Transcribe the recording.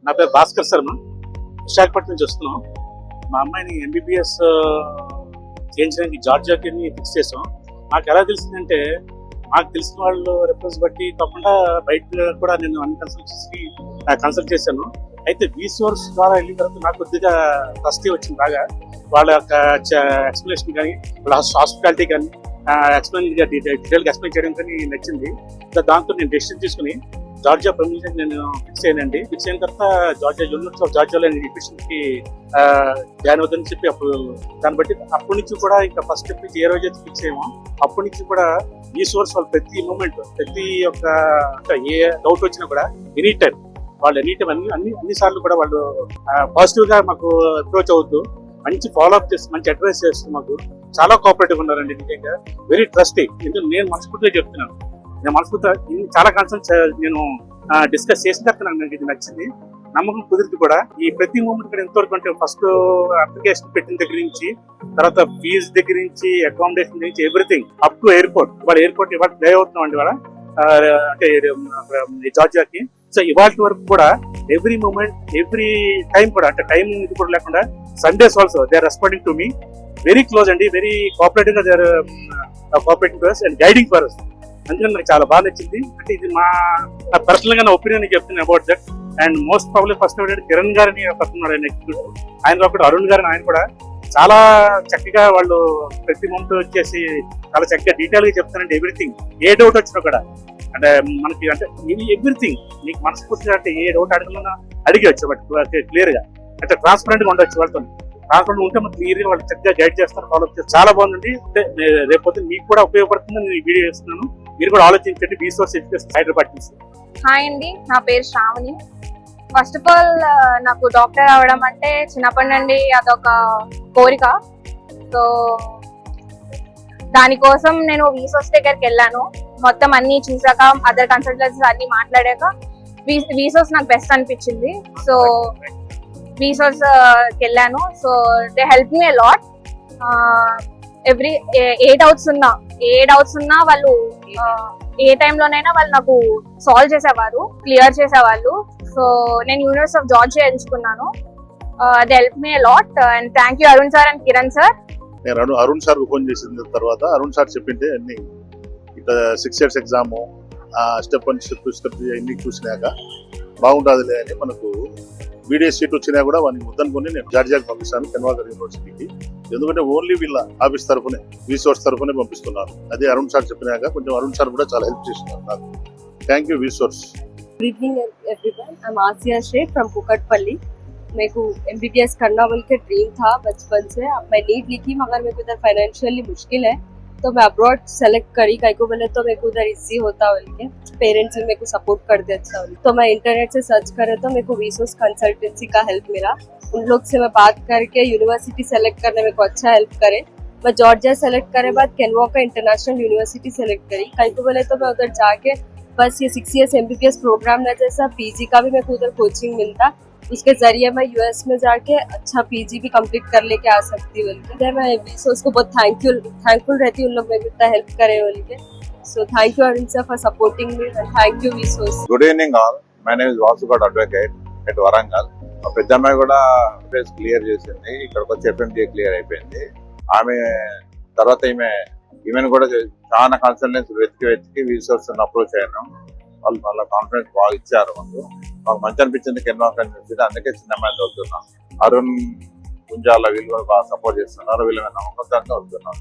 నా పేరు భాస్కర్ శర్మ, విశాఖపట్నం నుంచి వస్తున్నాం. మా అమ్మాయిని ఎంబీబీఎస్ చేయించడానికి జార్జియాకి ఫిక్స్ చేసాం. నాకు ఎలా తెలిసిందంటే, నాకు తెలిసిన వాళ్ళు రెఫరెన్స్ బట్టి కాకుండా బయట కూడా నేను అన్ని కన్సల్టెన్సీకి కన్సల్ట్ చేశాను. అయితే వీసోర్స్ ద్వారా వెళ్ళిన తర్వాత నాకు కొద్దిగా ట్రస్టీ వచ్చింది బాగా. వాళ్ళ యొక్క ఎక్స్ప్లెనేషన్ కానీ, వాళ్ళ హాస్పిటాలిటీ కానీ డీటెయిల్గా ఎక్స్ప్లెయిన్ చేయడం కానీ నచ్చింది. దాంతో నేను డెసిషన్ తీసుకుని జార్జియా ప్రొవిన్షన్ నేను ఫిక్స్ అయ్యానండి. ఫిక్స్ అయిన తర్వాత యూనివర్సిటీ ఆఫ్ జార్జియాలో అడ్మిషన్కి జాయిన్ అవుతుందని చెప్పి అప్పుడు దాన్ని బట్టి అప్పటి నుంచి కూడా ఇంకా ఫస్ట్ స్టెప్ నుంచి ఏ రోజు అయితే ఫిక్స్ అయ్యామో అప్పటి నుంచి కూడా ఈ సోర్స్ వాళ్ళు ప్రతి మూమెంట్ ప్రతి ఒక్క ఏ డౌట్ వచ్చినా కూడా ఎనీ టైం అన్ని సార్లు కూడా వాళ్ళు పాజిటివ్ గా మాకు అప్రోచ్ అవుతూ మంచి ఫాలోఅప్ చేస్తూ మంచి అడ్వైస్ చేస్తూ మాకు చాలా కోఆపరేటివ్ ఉన్నారండి. నిజంగా వెరీ ట్రస్టీ. ఎందుకంటే నేను మనస్ఫూర్తిగా చెప్తున్నాను, నేను మనస్ఫూర్తిగా చాలా కన్సల్ట్ నేను డిస్కస్ చేసిన తర్వాత నాకు ఇది నచ్చింది, నమ్మకం కుదిరింది కూడా. ఈ ప్రతి మూమెంట్ కూడా ఎంతవరకు అంటే ఫస్ట్ అప్లికేషన్ పెట్టిన దగ్గర నుంచి, తర్వాత ఫీజు దగ్గర నుంచి, అకామిడేషన్ నుంచి everything up to airport. Airport ఇవాళ ప్లే అవుతున్నాం అండి ఇవాళ అంటే జార్జియాకి. సో ఇవాళ వరకు కూడా ఎవ్రీ మూమెంట్ ఎవ్రీ టైం కూడా అంటే టైం ఇది కూడా లేకుండా Sundays also they are responding to me very close అండి, వెరీ కోఆపరేటివ్ గా they are cooperating for us and guiding for us. అందుకని నాకు చాలా బాగా నచ్చింది. అంటే ఇది మా పర్సనల్ గా నా ఒపీనియన్ చెప్తున్నాను about that. And most probably first ఏంటంటే కిరణ్ గారిని పడుతున్నాడు ఆయన ఎగ్జిక్యూటివ్, ఆయన ఒకటి అరుణ్ గారిని, ఆయన కూడా చాలా చక్కగా వాళ్ళు ప్రతి మూమెంట్ వచ్చేసి చాలా చక్కగా డీటెయిల్ గా చెప్తానండి. ఎవ్రీథింగ్ ఏ డౌట్ వచ్చినా కూడా అంటే మనకి అంటే ఎవ్రీథింగ్ మీకు మనస్ఫూర్తిగా అంటే ఏ డౌట్ అడగలన్నా అడిగవచ్చు, బట్ క్లియర్ గా అంటే ట్రాన్స్పరెంట్ గా ఉండొచ్చు. వాళ్ళతో ట్రాన్స్పరెంట్ ఉంటే మనకి క్లియర్ గా వాళ్ళు చక్కగా గైడ్ చేస్తారు, ఫాలో అప్ చేస్తారు. చాలా బాగుందండి. అంటే రేపు మీకు కూడా ఉపయోగపడుతుందని నేను వీడియో చేస్తున్నాను. మీరు కూడా ఆలోచించండి. రీసోర్స్ ఎడ్యుకేషన్ హైదరాబాద్ నుంచి. హాయ్ అండి, నా పేరు శ్రావణి. ఫస్ట్ ఆఫ్ ఆల్ నాకు డాక్టర్ అవడం అంటే చిన్నప్పటి నుండి అదొక కోరిక. సో దానికోసం నేను వీసోస్ దగ్గరికి వెళ్ళాను. మొత్తం అన్ని చూసాక అదర్ కన్సల్టెన్సీస్ అన్ని మాట్లాడాక వీసోస్ నాకు బెస్ట్ అనిపించింది. సో వీసోస్ వెళ్ళాను. So they help me a lot. Every A doubts ఉన్నా వాళ్ళు ఏ టైంలోనైనా వాళ్ళు నాకు సాల్వ్ చేసేవారు, క్లియర్ చేసేవాళ్ళు. సో నేను యూనివర్సిటీ ఆఫ్ జార్జియా ఎంచుకున్నాను. They help me a lot and thank you Arun sir and Kiran sir. నేను అరుణ్ సార్ ఫోన్ చేసిన తర్వాత అరుణ్ సార్ చెప్పింటే అన్ని ఇట్లా 6 years ఎగ్జామ్ స్టెప్ 1 స్టెప్ 2 అన్ని చూసినాక బాగుంటుందిలే అని మనకు వీడియో సీట్ వచ్చినా కూడా వాడిని ముద్దనుకుని నేను జార్జియాకి పంపిస్తాను, కెన్వాగర్ యూనివర్సిటీకి. ఎందుకంటే ఓన్లీ వీళ్ళ ఆఫీస్ తరఫునే వీసోర్స్ తరఫునే పంపిస్తున్నారు. అదే అరుణ్ సార్ చెప్పినాక కొంచెం అరుణ్ సార్ కూడా చాలా హెల్ప్ చేస్తున్నారు నాకు. Thank you VSource. Good evening everyone, I am Asiya Sheikh from Kukatpally. मेरे को एमबीबीएस करना बोल के ड्रीम था बचपन से. अब मैं नीट लिखी मगर मेरे को इधर फाइनेंशियली मुश्किल है तो मैं अब्रॉड सेलेक्ट करी. कहीं को बोले तो मेरे को उधर इजी होता बोल के पेरेंट्स भी मेरे को सपोर्ट करते अच्छा बोल. तो मैं इंटरनेट से सर्च करे तो मेरे को वीसोस कंसल्टेंसी का हेल्प मिला. उन लोग से मैं बात करके यूनिवर्सिटी सेलेक्ट करने मेरे को अच्छा हेल्प करे. मैं जॉर्जिया सेलेक्ट करे बाद केनवाका इंटरनेशनल यूनिवर्सिटी सेलेक्ट करी. कहीं को बोले तो मैं उधर जाके बस ये 6 years एमबीबीएस प्रोग्राम ना जैसा पीजी का भी मेरे को उधर कोचिंग मिलता. उसके जरिए मैं यूएस में जाके अच्छा पीजी भी कंप्लीट कर लेके आ सकती बोल. मैं वीसोस को बहुत थैंकफुल रहती हूँ, उन लोग मेरे को इतना हेल्प करे बोल के. So thank you Arun sir for supporting me and thank you वीसोस. Good evening all. My name is Vasugoud advocate at Warangal. మా పెద్దమ్మాయి కూడా ఫేస్ క్లియర్ చేసింది, ఇక్కడికి వచ్చి ఎఫ్ఎండి క్లియర్ అయిపోయింది. ఆమె తర్వాత ఈమెను కూడా చాలా కన్సల్టెన్సీ వెతికి వీసోర్స్ అప్రోచ్ అయ్యాను. వాళ్ళు వాళ్ళ కాన్ఫిడెన్స్ బాగా ఇచ్చారు. మాకు మంచి అనిపించింది కెన్వాకా యూనివర్సిటీ, అందుకే చిన్న మ్యాచ్ చదువుతున్నాం. అరుణ్ గుంజాల వీళ్ళు కూడా బాగా సపోర్ట్ చేస్తున్నారు. వీళ్ళ నమ్మకంతో వస్తున్నాం.